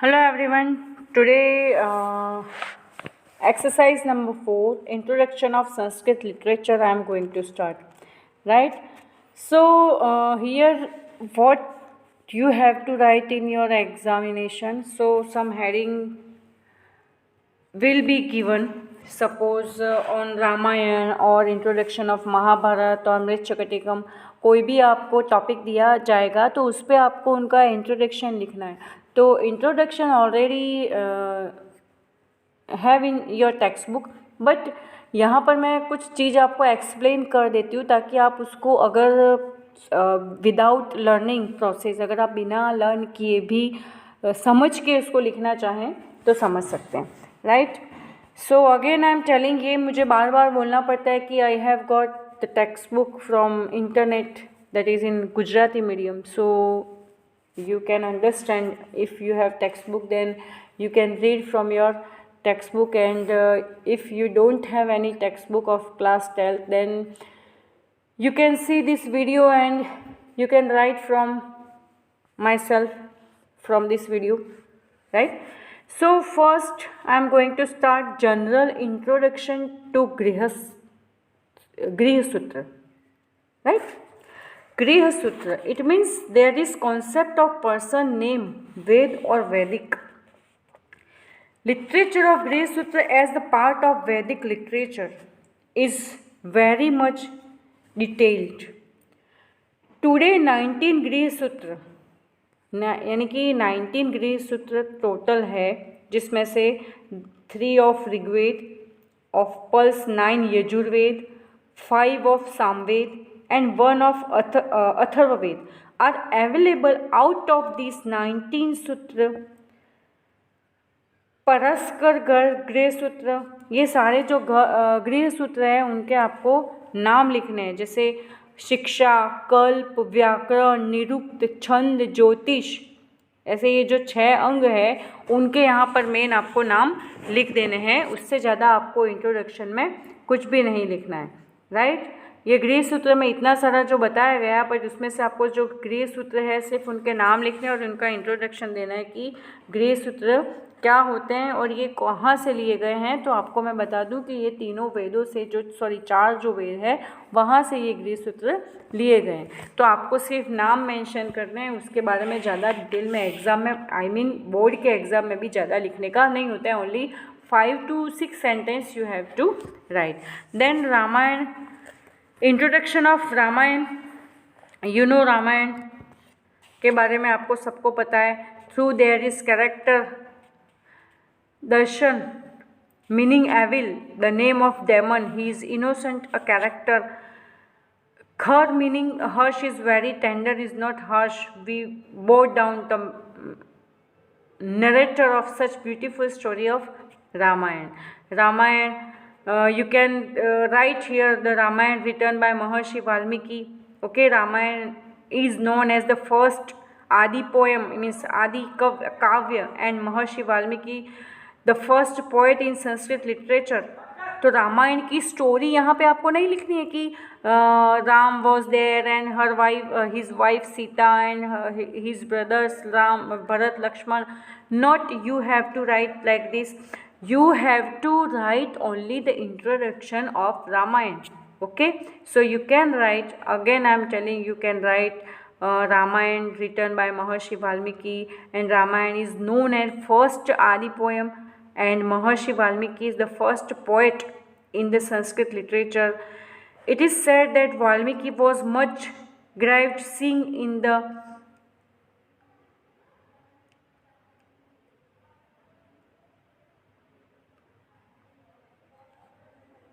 Hello everyone. Today exercise number 4, introduction of Sanskrit literature, I am going to start. Right? So here what you have to write in your examination. So some heading will be given. Suppose on Ramayan और introduction of Mahabharat और मृच्छकटिकम कोई भी आपको topic दिया जाएगा तो उस पर आपको उनका इंट्रोडक्शन लिखना है. तो introduction already have in your text book, but यहाँ पर मैं कुछ चीज़ आपको एक्सप्लेन कर देती हूँ ताकि आप उसको अगर विदाउट लर्निंग प्रोसेस, अगर आप बिना लर्न किए भी समझ के उसको लिखना चाहें तो समझ सकते हैं. Right. So again I am telling, ये मुझे बार बार बोलना पड़ता है कि I have got the text book from internet that is in Gujarati medium. So you can understand if you have textbook, then you can read from your textbook, and if you don't have any textbook of class 12, then you can see this video and you can write from myself from this video. Right. So first I am going to start general introduction to Griha Sutra. Right. Griha Sutra, it means there is concept of person name, Ved or Vedic. Literature of Griha Sutra as the part of Vedic literature is very much detailed. Today 19 Griha Sutra, यानी कि 19 गृह सूत्र total है, जिसमें से 3 of Rigveda, of plus 9 Yajurveda, 5 of Samaveda and 1 of Atharvaved are available. Out of these 19 सूत्र, परस्कर गृह सूत्र, ये सारे जो गृह सूत्र हैं उनके आपको नाम लिखने हैं, जैसे शिक्षा, कल्प, व्याकरण, निरुक्त, छंद, ज्योतिष, ऐसे ये जो 6 अंग है उनके यहाँ पर मेन आपको नाम लिख देने हैं. उससे ज़्यादा आपको इंट्रोडक्शन में कुछ भी नहीं लिखना है. राइट. ये गृह सूत्र में इतना सारा जो बताया गया, पर उसमें से आपको जो गृह सूत्र है सिर्फ उनके नाम लिखने और उनका इंट्रोडक्शन देना है कि गृह सूत्र क्या होते हैं और ये कहाँ से लिए गए हैं. तो आपको मैं बता दूं कि ये तीनों वेदों से, जो 4 जो वेद है वहाँ से ये गृह सूत्र लिए गए हैं. तो आपको सिर्फ नाम मेंशन करने हैं, उसके बारे में ज़्यादा डिटेल में एग्ज़ाम में, बोर्ड के एग्ज़ाम में भी ज़्यादा लिखने का नहीं होता है. Only 5 to 6 sentence you have to write. Then Ramayan, introduction of Ramayan. You know Ramayan के बारे में आपको सबको पता है. Through there is character Darshan, meaning evil, the name of demon, he is innocent, a character. Khar meaning harsh is very tender, is not harsh. We boat down the narrator of such beautiful story of Ramayan. Ramayan, you can write here the Ramayana written by Maharshi Valmiki. Okay, Ramayana is known as the first Adi poem, means Adi Kavya, and Maharshi Valmiki the first poet in Sanskrit literature. तो रामायण की story यहाँ पे आपको नहीं लिखनी है कि Ram was there and her wife, his wife Sita and his brothers Ram, Bharat, Lakshman. Not, you have to write like this. You have to write only the introduction of Ramayana. Okay, so you can write, again I am telling, you can write Ramayana written by Maharshi Valmiki, and Ramayana is known as first Adi poem, and Maharshi Valmiki is the first poet in the Sanskrit literature. It is said that Valmiki was much grieved seeing in the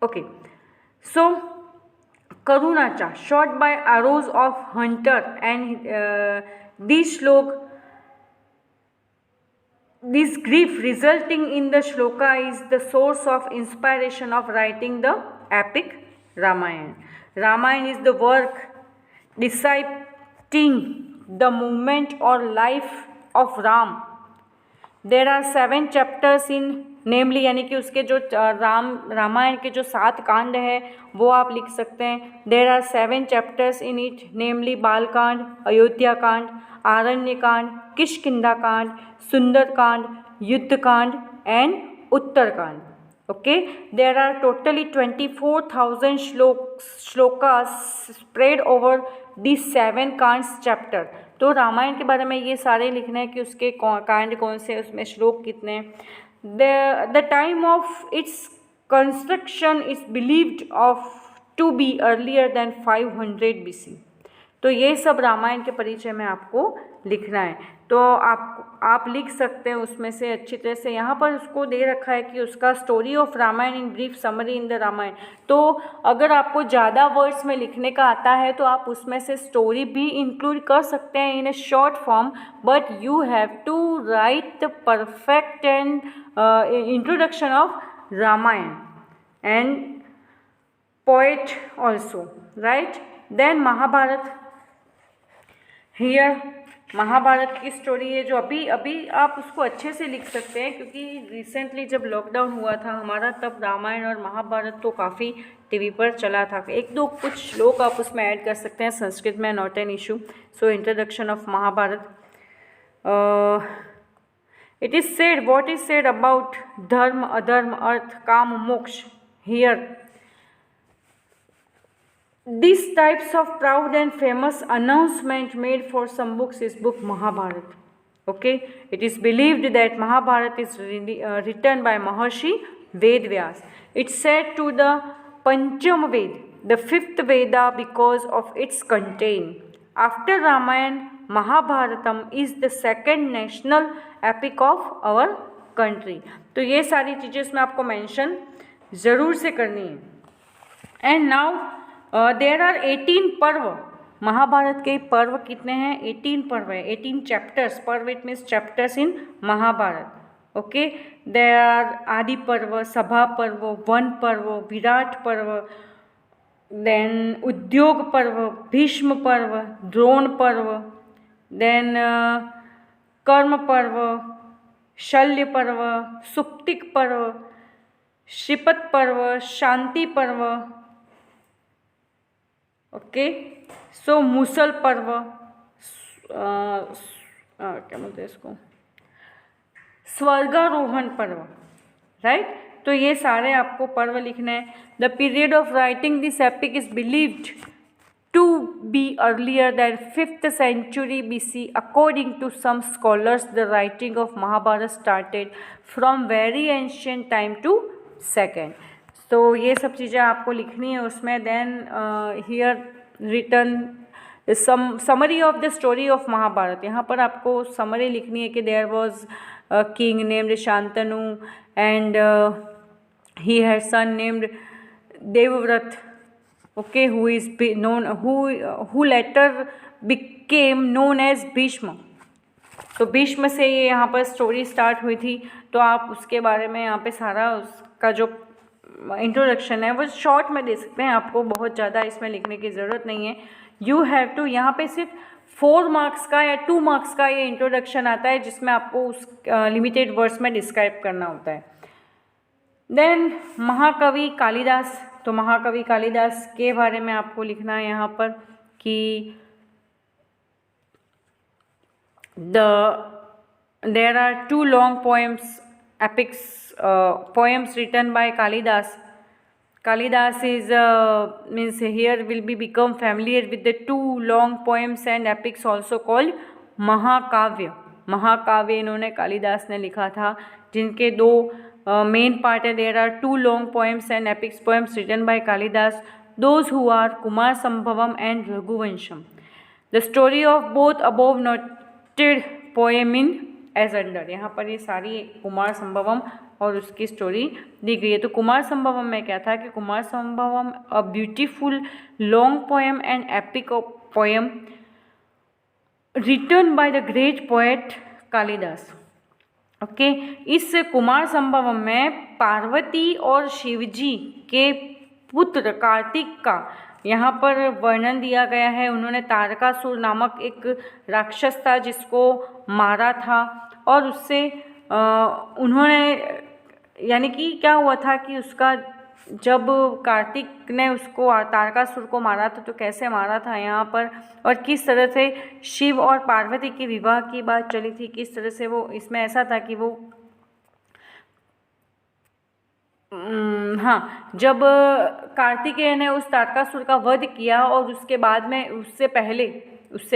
okay. So Karunacha, shot by arrows of hunter, and this grief resulting in the shloka is the source of inspiration of writing the epic Ramayana. Ramayana is the work depicting the movement or life of Ram. There are 7 chapters in, नेमली यानी कि उसके जो रामायण के जो 7 कांड है वो आप लिख सकते हैं. There are 7 chapters in it, namely Bal Kand, Ayodhya कांड, आरण्यकांड, Kishkindhakanda, Sundarkand, Yuddha Kanda and Uttarkand. Okay, there are totally 24,000 shlokas spread over these 7 kands chapter. तो रामायण के बारे में ये सारे लिखना है कि उसके कांड कौन से, उसमें श्लोक कितने हैं. The time of its construction is believed of to be earlier than 500 BC. तो ये सब रामायण के परिचय में आपको लिखना है. तो आप लिख सकते हैं उसमें से अच्छी तरह से. यहाँ पर उसको दे रखा है कि उसका story of Ramayana in brief summary in the Ramayana. तो अगर आपको ज़्यादा वर्ड्स में लिखने का आता है तो आप उसमें से स्टोरी भी इंक्लूड कर सकते हैं in a short form, but you have to write the perfect and introduction of Ramayana and poet also, right. Then Mahabharata. Here Mahabharata की स्टोरी है जो अभी आप उसको अच्छे से लिख सकते हैं, क्योंकि रिसेंटली जब लॉकडाउन हुआ था हमारा तब रामायण और महाभारत तो काफ़ी टीवी पर चला था. एक दो कुछ श्लोक आप उसमें ऐड कर सकते हैं संस्कृत में, not an issue. So introduction of Mahabharata. It is said, what is said about dharma, adharma, artha, kama, moksha. Here these types of proud and famous announcement made for some books is book Mahabharat. Okay, it is believed that Mahabharat is written by Maharshi Vedvyas. It's said to the Pancham Ved, the 5th Veda, because of its content. After Ramayana, Mahabharatam is the second national epic of our country. तो ये सारी चीज़ें इसमें आपको mention ज़रूर से करनी है. एंड नाउ देर आर 18 पर्व. महाभारत के पर्व कितने हैं? 18 पर्व है, 18 chapters. Parva it means chapters in Mahabharata. Okay, there are Adi Parva, सभा पर्व, वन पर्व, विराट पर्व, देन उद्योग पर्व, भीष्म पर्व, द्रोण पर्व, देन कर्म पर्व, शल्य पर्व, सुप्तिक पर्व, श्रीपत पर्व, शांति पर्व. ओके, सो मूसल पर्व, क्या बोलते हैं इसको, स्वर्गारोहण पर्व, राइट. तो ये सारे आपको पर्व लिखने हैं. The period of writing this epic is believed to be earlier than 5th century BC. According to some scholars, the writing of Mahabharata started from very ancient time to 2nd. तो ये सब चीज़ें आपको लिखनी है उसमें. Then here return summary of the story of Mahabharata. यहाँ पर आपको समरी लिखनी है कि there was king named Shantanu and he had son named Devavrata. Okay, who is known, who later became known as Bhishma. तो भीष्म से ये यहाँ पर स्टोरी स्टार्ट हुई थी. तो आप उसके बारे में यहाँ पे सारा उसका जो इंट्रोडक्शन है वो शॉर्ट में दे सकते हैं. आपको बहुत ज़्यादा इसमें लिखने की ज़रूरत नहीं है. यू हैव टू, यहाँ पे सिर्फ 4 मार्क्स का या 2 मार्क्स का ये इंट्रोडक्शन आता है जिसमें आपको उस लिमिटेड वर्ड्स में डिस्क्राइब करना होता है. देन महाकवि कालिदास. तो महाकवि कालिदास के बारे में आपको लिखना है यहाँ पर कि there are 2 long poems, epics poems written by Kalidas. Kalidas is means here will be become familiar with the 2 long poems and epics also called महाकाव्य. महाकाव्य इन्होंने कालिदास ने लिखा था जिनके 2 मेन पार्ट है. There are 2 long poems and epics poems written by Kalidasa, those who are Kumara Sambhavam and Raghuvamsham. The story of both above noted poem in as under. यहाँ पर ये सारी कुमार संभवम और उसकी स्टोरी दी गई है. तो कुमार संभवम में क्या था कि Kumarasambhavam a beautiful long poem and epic poem written by the great poet Kalidasa. Okay, इस कुमार संभवम में पार्वती और शिवजी के पुत्र कार्तिक का यहाँ पर वर्णन दिया गया है. उन्होंने तारकासुर नामक एक राक्षस था जिसको मारा था और उससे उन्होंने यानी कि क्या हुआ था कि उसका जब कार्तिक ने उसको तारकासुर को मारा था तो कैसे मारा था यहाँ पर, और किस तरह से शिव और पार्वती के विवाह की बात चली थी, किस तरह से वो इसमें ऐसा था कि वो हाँ, जब कार्तिकेय ने उस तारकासुर का वध किया और उसके बाद में उससे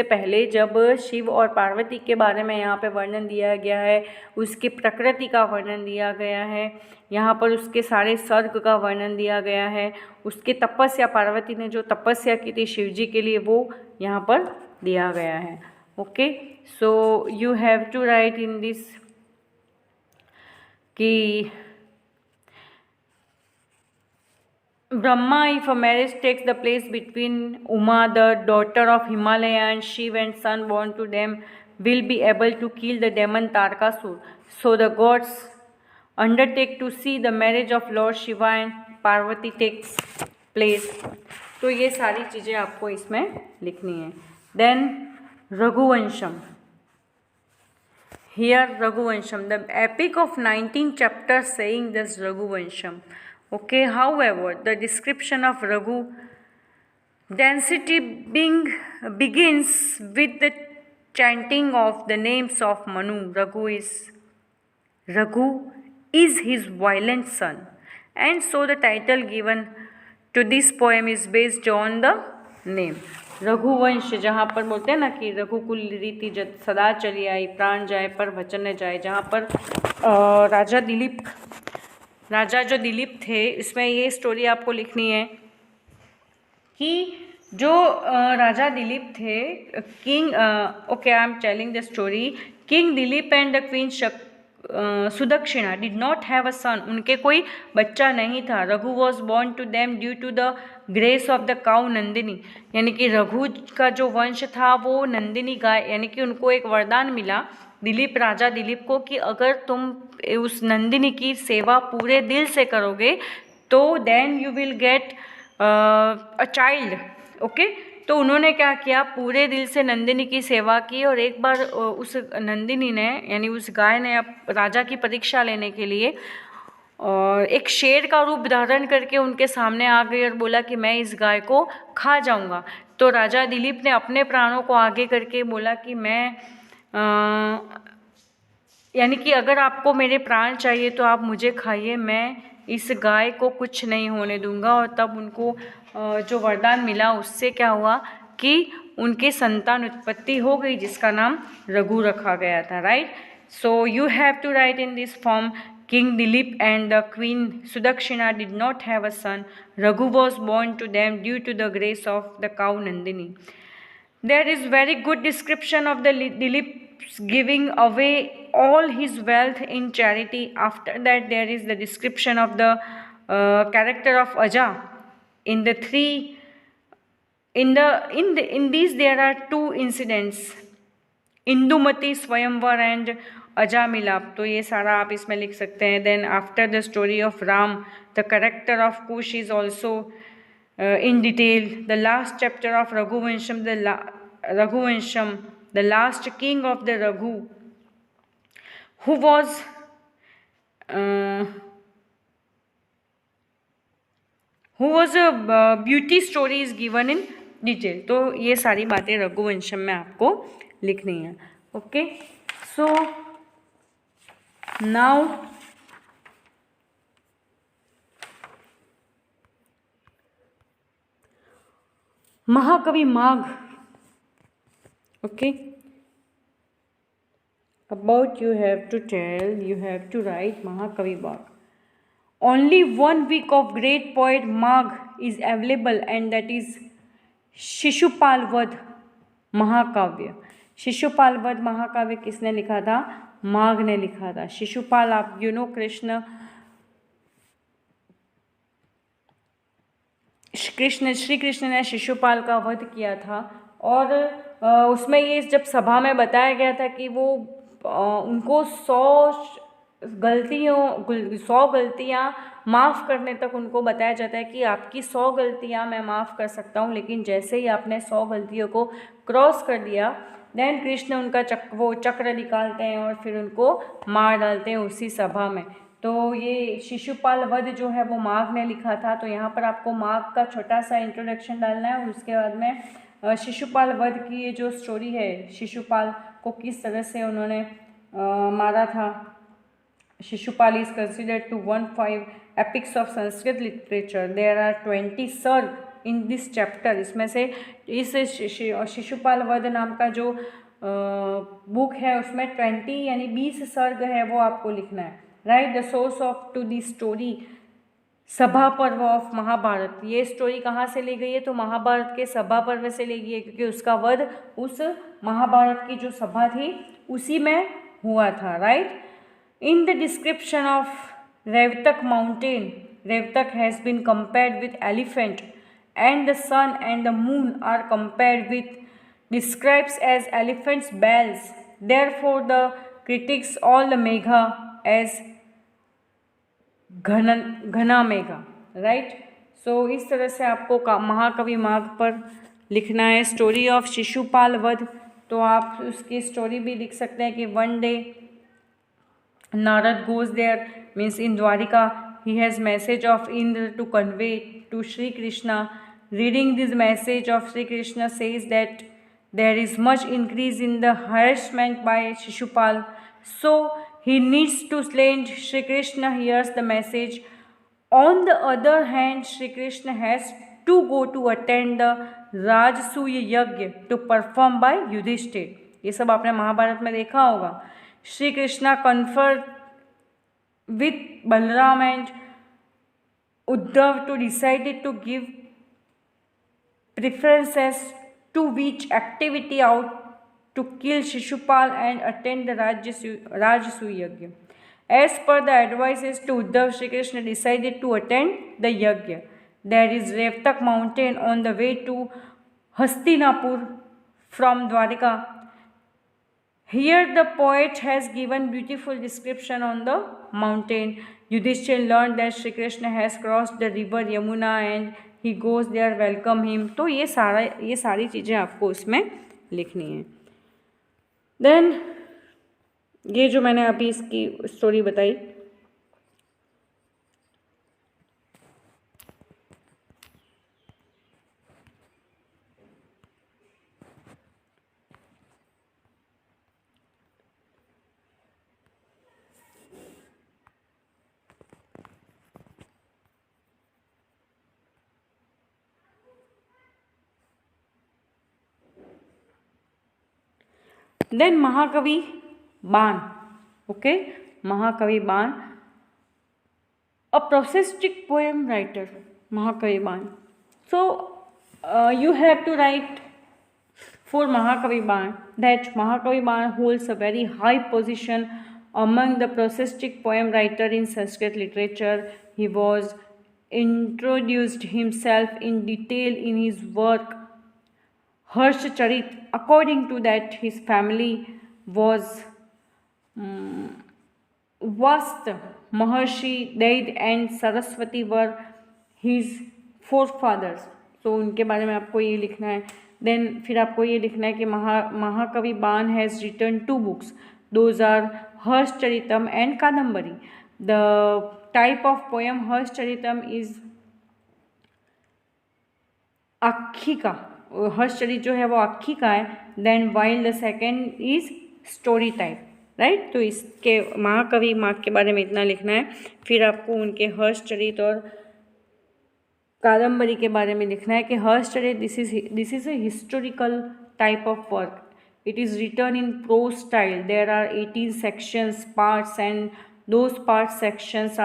पहले जब शिव और पार्वती के बारे में यहाँ पे वर्णन दिया गया है, उसकी प्रकृति का वर्णन दिया गया है, यहाँ पर उसके सारे सर्ग का वर्णन दिया गया है, उसकी तपस्या, पार्वती ने जो तपस्या की थी शिव जी के लिए, वो यहाँ पर दिया गया है। Okay, so you have to write in this कि Brahma, if a marriage takes the place between Uma, the daughter of Himalaya, and Shiv and son born to them, will be able to kill the demon Tarkasur. So the gods undertake to see the marriage of Lord Shiva and Parvati takes place. तो ये सारी चीज़ें आपको इसमें लिखनी है. Then Raghuvansham. Here Raghuvansham, the epic of 19 chapters saying this Raghuvansham. Okay, however, the description of Raghu density begins with the chanting of the names of Manu. Raghu is his violent son, and so the title given to this poem is based on the name. Raghuvansh, जहाँ पर बोलते हैं ना कि रघुकुल रीति सदा चली आई, प्राण जाए पर वचन न जाए, जहाँ पर राजा जो दिलीप थे, इसमें ये स्टोरी आपको लिखनी है कि जो राजा दिलीप थे, king, okay I am telling the story. King Dilip and the queen Sudakshina did not have a son. उनके कोई बच्चा नहीं था. Raghu was born to them due to the grace of the cow Nandini. यानी कि रघु का जो वंश था वो नंदिनी गाय, यानी कि उनको एक वरदान मिला राजा दिलीप को कि अगर तुम उस नंदिनी की सेवा पूरे दिल से करोगे तो then you will get a child. Okay, तो उन्होंने क्या किया, पूरे दिल से नंदिनी की सेवा की, और एक बार उस नंदिनी ने, यानी उस गाय ने राजा की परीक्षा लेने के लिए और एक शेर का रूप धारण करके उनके सामने आ गई और बोला कि मैं इस गाय को खा जाऊंगा. तो राजा दिलीप ने अपने प्राणों को आगे करके बोला कि मैं यानी कि अगर आपको मेरे प्राण चाहिए तो आप मुझे खाइए, मैं इस गाय को कुछ नहीं होने दूंगा. और तब उनको जो वरदान मिला उससे क्या हुआ कि उनके संतान उत्पत्ति हो गई, जिसका नाम रघु रखा गया था. Right, so you have to write in this form. King Dilip and the Queen Sudakshina did not have a son. Raghu was born to them due to the grace of the cow Nandini. There is very good description of the Dilip's giving away all his wealth in charity. After that, there is the description of the character of Aja. In these there are two incidents, Indumati Swayamvar and अजा मिलाप. तो ये सारा आप इसमें लिख सकते हैं. Then after the story of Ram, the character of Kush is also in detail. The last chapter of Raghuvamsham, the last king of the Raghu, who was a beauty story is given in detail. तो ये सारी बातें रघुवंशम में आपको लिखनी है. Okay, so now Mahakavi Magh. Okay, about you have to write Mahakavi Magh. Only 1 week of great poet Magh is available, and that is Shishupal वध महाकाव्य. शिशुपाल वध महाकाव्य किसने लिखा था? माघ ने लिखा था. शिशुपाल, आप श्री कृष्ण ने शिशुपाल का वध किया था. और उसमें ये जब सभा में बताया गया था कि वो उनको 100 गलतियाँ माफ़ करने तक उनको बताया जाता है कि आपकी 100 गलतियाँ मैं माफ़ कर सकता हूँ, लेकिन जैसे ही आपने 100 गलतियों को क्रॉस कर दिया, देन कृष्ण उनका चक्र निकालते हैं और फिर उनको मार डालते हैं उसी सभा में. तो ये शिशुपाल वध जो है वो माघ ने लिखा था। तो यहाँ पर आपको माघ का छोटा सा इंट्रोडक्शन डालना है और उसके बाद में शिशुपाल वध की ये जो स्टोरी है, शिशुपाल को किस तरह से उन्होंने मारा था। Shishupal is considered to 1 5 epics of Sanskrit literature. There are 20 sarga in this chapter. इसमें से इस शिशुपाल वध नाम का जो बुक है उसमें 20 यानी 20 सर्ग है वो आपको लिखना है। Write the source of to the story Sabha Parva of Mahabharat. ये स्टोरी कहाँ से ली गई है? तो महाभारत के सभा पर्व से ली गई है, क्योंकि उसका वध उस महाभारत की जो सभा थी उसी में हुआ था। Right in the description of Raivataka mountain, Raivataka has been compared with elephant and the sun and the moon are compared with describes as elephants' bells. Therefore, the critics all the Megha as घना Megha. Right so इस तरह से आपको महाकवि माघ पर लिखना है। Story of Shishupal वध, तो आप उसकी स्टोरी भी लिख सकते हैं कि one day Narad goes there, means in Dwarika. He has message of Indra to convey to Shri Krishna. Reading this message of Shri Krishna says that there is much increase in the harassment by Shishupal, so he needs to slay. Shri Krishna hears the message. On the other hand, Shri Krishna has to go to attend the Rajasuya Yajna to perform by Yudhishthir. ये सब आपने महाभारत में देखा होगा। Shri Krishna conferred with Balram and Uddhav to decide to give preferences to which activity out to kill Shishupal and attend the Rajasuya Yajna. As per the advices to Uddhav, Shri Krishna decided to attend the Yajna. There is Revtak mountain on the way to Hastinapur from Dwarika. Here the poet has given beautiful description on the mountain. Yudhishthir learned that Shri Krishna has crossed the river Yamuna and he goes there, welcome him. तो ये सारी चीज़ें आपको इसमें लिखनी है। Then ये जो मैंने अभी इसकी स्टोरी बताई, देन महाकवि बाण। ओके, महाकवि बाण, अ प्रोसेस्टिक poem writer, Mahakavi Ban. So you have to write for Mahakavi Ban that Mahakavi Ban holds a very high position among the prosaic poem writer in Sanskrit literature. He was introduced himself in detail in his work Harshcharit. According to that, his family was vast. Maharshi Daid and Saraswati were his forefathers. So उनके बारे में आपको ये लिखना है। Then फिर आपको ये लिखना है कि महाकवि Bana has written 2 books. Those are Harshacharitam and Kadambari. The type of poem Harshacharitam is आख्यिका, हर्षचरित जो है वो आख्यिका है। Then while the second is story type. Right, तो इसके महाकवि माघ के बारे में इतना लिखना है। फिर आपको उनके हर्षचरित और कादम्बरी के बारे में लिखना है कि Harshacharita this is a historical type of work. It is written in prose style. There are 18 sections, parts, and those parts sections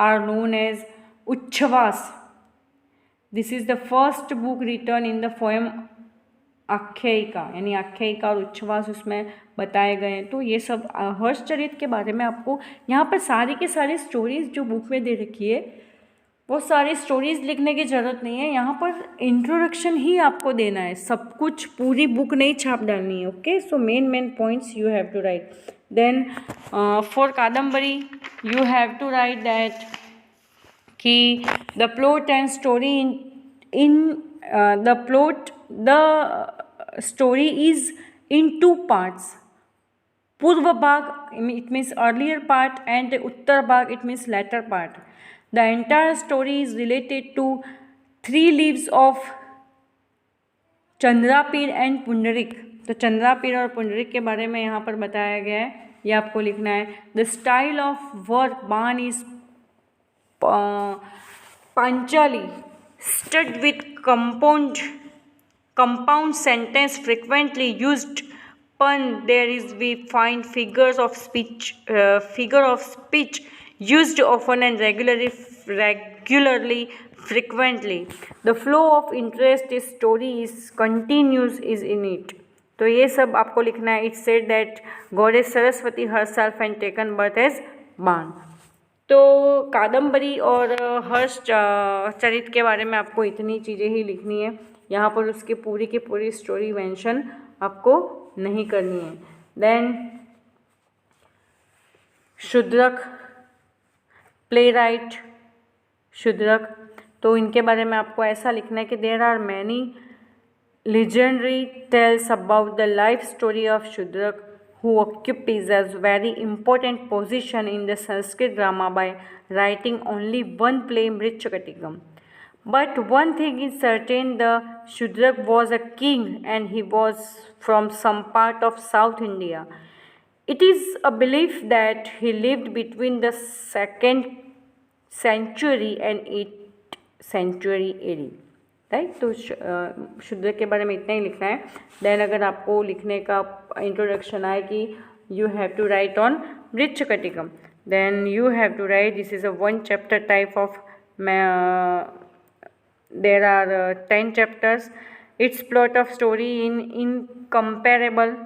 are known as Uchchavas. This is the first book written in the poem आख्यायिका, यानी आख्यायिका और उच्छ्वास उसमें बताए गए हैं. तो ये सब हर्षचरित के बारे में आपको यहाँ पर सारी के सारी स्टोरीज जो बुक में दे रखी है वो सारी स्टोरीज लिखने की ज़रूरत नहीं है. यहाँ पर इंट्रोडक्शन ही आपको देना है, सब कुछ पूरी बुक नहीं छाप डालनी है. Okay, so main points you have to write. Then for Kadambari you have to write that कि the plot and story in the story is in 2 parts. पूर्व भाग it means earlier part and उत्तर भाग it means latter part. The entire story is related to 3 leaves of Chandrapida and Pundarika. तो चंद्रापीड़ और पुंडरिक के बारे में यहाँ पर बताया गया है, ये आपको लिखना है. द स्टाइल ऑफ वर्क बाण is Panchali stud with compound sentence frequently used pun. There is we find figure of speech used often and regularly frequently. The flow of interest is story is continuous is in it. तो ये सब आपको लिखना है. It said that goddess Saraswati herself and taken birth as बाण. तो कादम्बरी और हर्ष चरित के बारे में आपको इतनी चीज़ें ही लिखनी है. यहाँ पर उसकी पूरी की पूरी स्टोरी मेंशन आपको नहीं करनी है. Then Shudraka playwright Shudraka. तो इनके बारे में आपको ऐसा लिखना है कि there are many legendary tales about the life story of Shudrak, who occupies a very important position in the Sanskrit drama by writing only one play, Mrichakatikam. But one thing is certain, the Shudrak was a king and he was from some part of South India. It is a belief that he lived between the 2nd century and 8th century AD. Right. तो शूद्र के बारे में इतना ही लिखना है. Then अगर आपको लिखने का इंट्रोडक्शन आए कि you have to write on Mricchakatikam, then you have to write this is a 1 chapter type of there are 10 chapters. It's plot of story in incomparable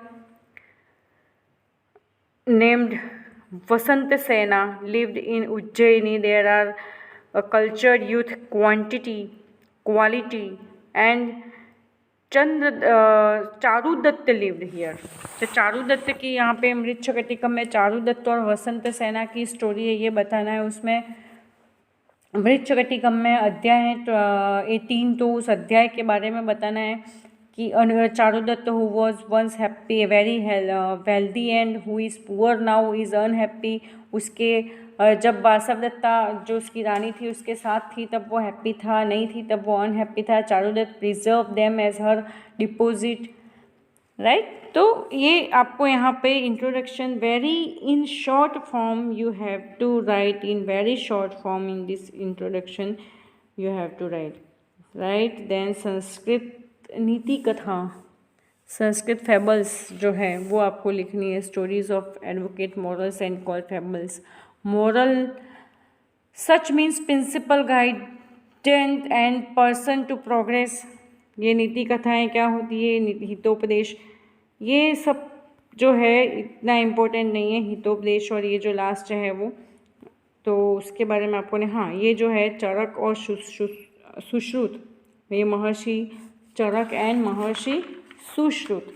named Vasant Sena lived in Ujjaini. There are a cultured youth quality and Charudatta lived here. तो चारुदत्त की यहाँ पे मृच्छकटिकम में चारुदत्त और वसंत सेना की story है, ये बताना है. उसमें मृच्छकटिकम में अध्याय है 18, तो उस अध्याय के बारे में बताना है कि Charudatta who was once happy very wealthy and who is poor now is unhappy. उसके जब वासवदत्ता जो उसकी रानी थी उसके साथ थी तब वो हैप्पी था, नहीं थी तब वो अनहैप्पी था. Charudatta preserve them as her deposit. Right. तो ये आपको यहाँ पे introduction very in short form you have to write in very short form in this introduction you have to write. Then Sanskrit niti katha, Sanskrit fables जो है वो आपको लिखनी है. Stories of advocate morals and call fables. Moral such means principle guidance and person to progress. ये नीति कथाएं क्या होती है, हितोपदेश. ये सब जो है इतना इम्पोर्टेंट नहीं है, हितोपदेश और ये जो लास्ट है वो, तो उसके बारे में आपको हाँ ये जो है चरक और सुश्रुत, ये महर्षि चरक एंड महर्षि सुश्रुत,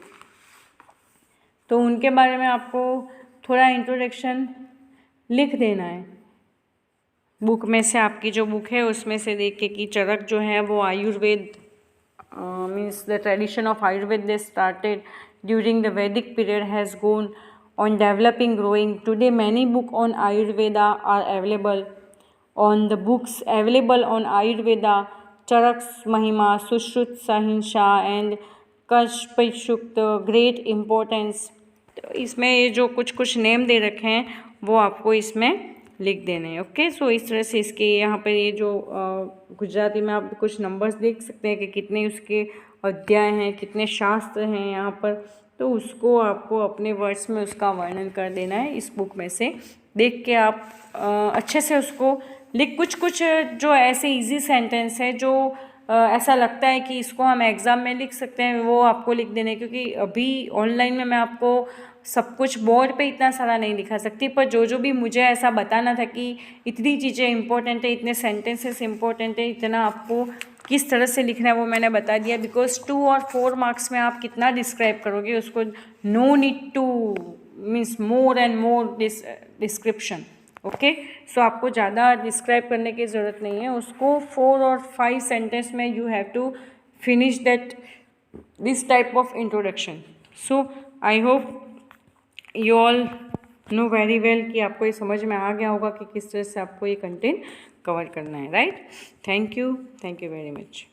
तो उनके बारे में आपको थोड़ा इंट्रोडक्शन लिख देना है. बुक में से आपकी जो बुक है उसमें से देख के कि चरक जो है वो Ayurveda means the tradition of Ayurveda they started during the Vedic period has gone on developing growing. Today many books on Ayurveda are available. On the books available on Ayurveda, Charak's Mahima, Sushrut Sahinsha and Kashpashuk great importance. इसमें ये जो कुछ name दे रखे हैं वो आपको इसमें लिख देने हैं. ओके. सो इस तरह से इसके यहाँ पे ये जो गुजराती में आप कुछ नंबर्स देख सकते हैं कि कितने उसके अध्याय हैं, कितने शास्त्र हैं यहाँ पर, तो उसको आपको अपने वर्ड्स में उसका वर्णन कर देना है. इस बुक में से देख के आप अच्छे से उसको लिख. कुछ जो ऐसे इजी सेंटेंस है जो ऐसा लगता है कि इसको हम एग्ज़ाम में लिख सकते हैं वो आपको लिख देने, क्योंकि अभी ऑनलाइन में मैं आपको सब कुछ बोर्ड पे इतना सारा नहीं दिखा सकती, पर जो भी मुझे ऐसा बताना था कि इतनी चीज़ें इंपॉर्टेंट है, इतने सेंटेंसेस इंपॉर्टेंट है, इतना आपको किस तरह से लिखना है वो मैंने बता दिया. बिकॉज 2 और 4 मार्क्स में आप कितना डिस्क्राइब करोगे उसको, no need to means more and more description. Okay. सो आपको ज़्यादा डिस्क्राइब करने की ज़रूरत नहीं है, उसको 4 और 5 सेंटेंस में you have to finish that this type of introduction. So I hope you all know very well कि आपको ये समझ में आ गया होगा कि किस तरह से आपको ये कंटेंट कवर करना है, right? Thank you very much.